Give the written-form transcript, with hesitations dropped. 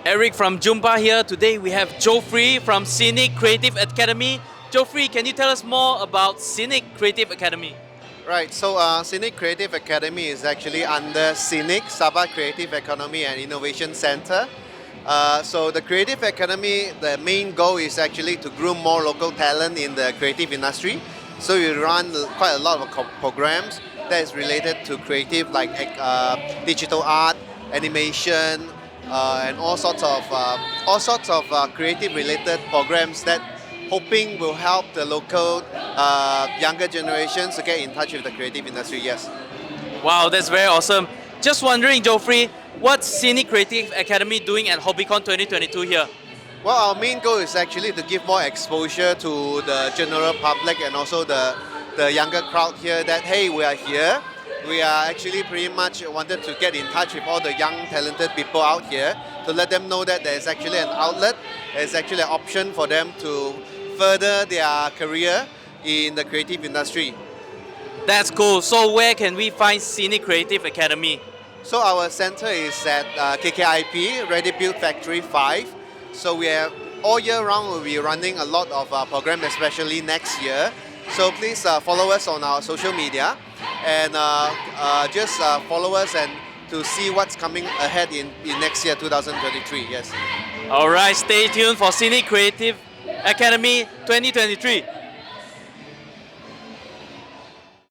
Eric from Jumpa here. Today we have Geoffrey from Scenic Creative Academy. Geoffrey, can you tell us more about Scenic Creative Academy? Right, so Scenic Creative Academy is actually under Scenic, Sabah Creative Economy and Innovation Center. So the Creative Academy, the main goal is actually to groom more local talent in the creative industry. So we run quite a lot of programs that is related to creative, like digital art, animation, and all sorts of creative related programs that hoping will help the local younger generations to get in touch with the creative industry. Yes. Wow, that's very awesome. Just wondering, Geoffrey, what's Scenic Creative Academy doing at HobbyCon 2022 here? Well, our main goal is actually to give more exposure to the general public and also the younger crowd here that, hey, we are here. We are actually pretty much wanted to get in touch with all the young talented people out here to let them know that there is actually an outlet, there's actually an option for them to further their career in the creative industry. That's cool. So where can we find Scenic Creative Academy? So our center is at KKIP, Ready Build Factory 5. So we are all year round we'll be running a lot of programs, especially next year. So please follow us on our social media and just follow us and to see what's coming ahead in next year, 2023. Yes. Alright, stay tuned for Scenic Creative Academy 2023.